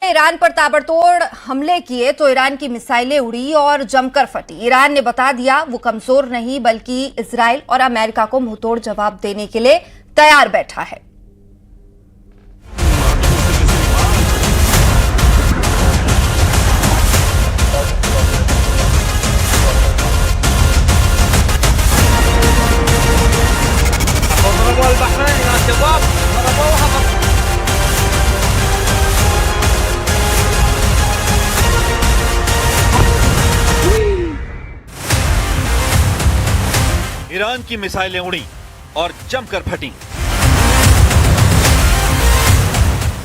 Iran पर ताबड़तोड़ हमले किए तो ईरान की मिसाइलें उड़ी और जमकर फटी। ईरान ने बता दिया वो कमजोर नहीं बल्कि इजराइल और अमेरिका को मुंहतोड़ जवाब देने के लिए तैयार बैठा है। ईरान की मिसाइलें उड़ी और जमकर फटी।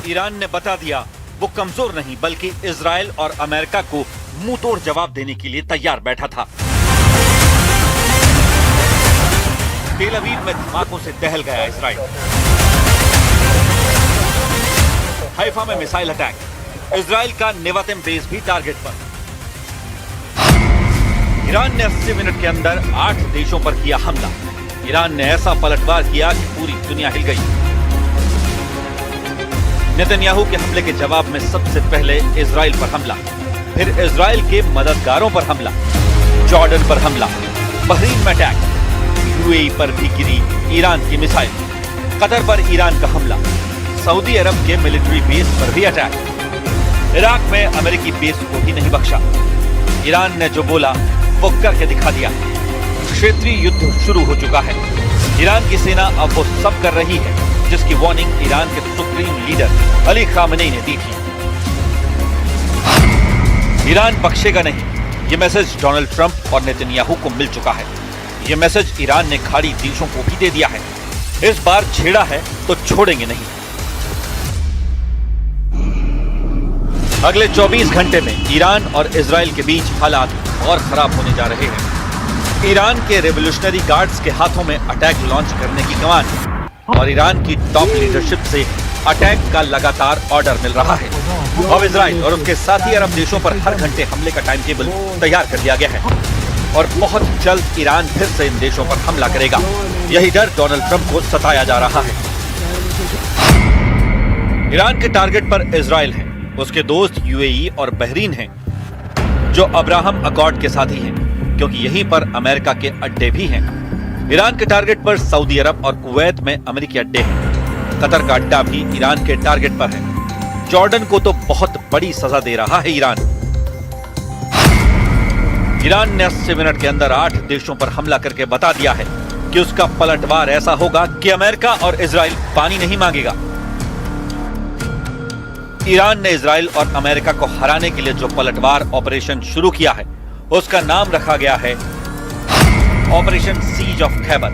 ईरान ने बता दिया वो कमजोर नहीं बल्कि इजराइल और अमेरिका को मुंहतोड़ जवाब देने के लिए तैयार बैठा था। तेल अवीव में धमाकों से दहल गया इजराइल। हाइफा में मिसाइल अटैक। इजराइल का नेवातिम बेस भी टारगेट पर। ईरान ने 80 मिनट के अंदर 8 देशों पर किया हमला। ईरान ने ऐसा पलटवार किया कि पूरी दुनिया हिल गई। नेतन्याहू के हमले के जवाब में सबसे पहले इजराइल पर हमला, फिर इजराइल के मददगारों पर हमला, जॉर्डन पर हमला, बहरीन में अटैक, यूएई पर भी गिरी ईरान की मिसाइल, कतर पर ईरान का हमला, सऊदी अरब के मिलिट्री बेस पर भी अटैक, इराक में अमेरिकी बेस को भी नहीं बख्शा। ईरान ने जो बोला वो करके दिखा दिया। क्षेत्रीय युद्ध शुरू हो चुका है। ईरान की सेना अब वो सब कर रही है जिसकी वार्निंग ईरान के सुप्रीम लीडर अली खामेनी ने दी थी। ईरान बख्शेगा नहीं, ये मैसेज डोनाल्ड ट्रंप और नेतन्याहू को मिल चुका है। ये मैसेज ईरान ने खाड़ी देशों को भी दे दिया है। इस बार छेड़ा है तो छोड़ेंगे नहीं। अगले 24 घंटे में ईरान और इजराइल के बीच हालात और खराब होने जा रहे हैं। ईरान के रेवोल्यूशनरी गार्ड्स के हाथों में अटैक लॉन्च करने की कमान है और ईरान की टॉप लीडरशिप से अटैक का लगातार ऑर्डर मिल रहा है। अब इजराइल और उसके साथी अरब देशों पर हर घंटे हमले का टाइम टेबल तैयार कर दिया गया है और बहुत जल्द ईरान फिर से इन देशों पर हमला करेगा। यही डर डोनाल्ड ट्रंप को सताया जा रहा है। ईरान के टारगेट पर इजराइल है, उसके दोस्त यूएई और बहरीन हैं जो अब्राहम अकॉर्ड के साथी हैं क्योंकि यहीं पर अमेरिका के अड्डे भी हैं। ईरान के टारगेट पर सऊदी अरब और कुवैत में अमेरिकी अड्डे हैं। कतर का अड्डा भी ईरान के टारगेट पर है। जॉर्डन को तो बहुत बड़ी सजा दे रहा है ईरान। ईरान ने 80 मिनट के अंदर 8 देशों पर हमला करके बता दिया है कि उसका पलटवार ऐसा होगा कि अमेरिका और इजराइल पानी नहीं मांगेगा। ईरान ने इजराइल और अमेरिका को हराने के लिए जो पलटवार ऑपरेशन शुरू किया है उसका नाम रखा गया है ऑपरेशन सीज ऑफ खैबर,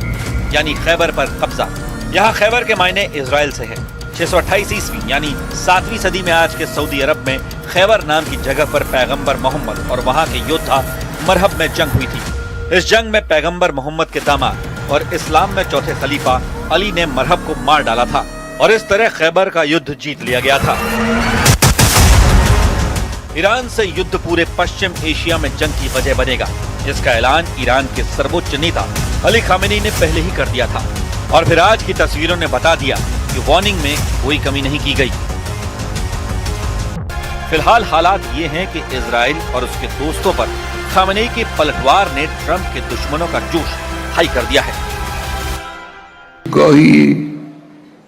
यानी खैबर पर कब्जा। यहाँ खैबर के मायने इजराइल से है। 628 ईस्वी यानी 7वीं सदी में आज के सऊदी अरब में खैबर नाम की जगह पर पैगंबर मोहम्मद और वहां के योद्धा मरहब में जंग हुई थी। इस जंग में पैगंबर मोहम्मद के दामाद और इस्लाम में चौथे खलीफा अली ने मरहब को मार डाला था और इस तरह खैबर का युद्ध जीत लिया गया था। ईरान से युद्ध पूरे पश्चिम एशिया में जंग की वजह बनेगा, जिसका ऐलान ईरान के सर्वोच्च नेता अली खामेनी ने पहले ही कर दिया था और फिर आज की तस्वीरों ने बता दिया कि वार्निंग में कोई कमी नहीं की गई। फिलहाल हालात ये हैं कि इजराइल और उसके दोस्तों पर खामेनी के पलटवार ने ट्रंप के दुश्मनों का जोश हाई कर दिया है।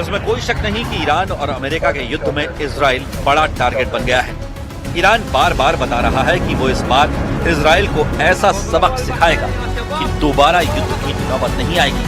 इसमें कोई शक नहीं कि ईरान और अमेरिका के युद्ध में इजराइल बड़ा टारगेट बन गया है। ईरान बार बार बता रहा है कि वो इस बार इजराइल को ऐसा सबक सिखाएगा कि दोबारा युद्ध की नौबत नहीं आएगी।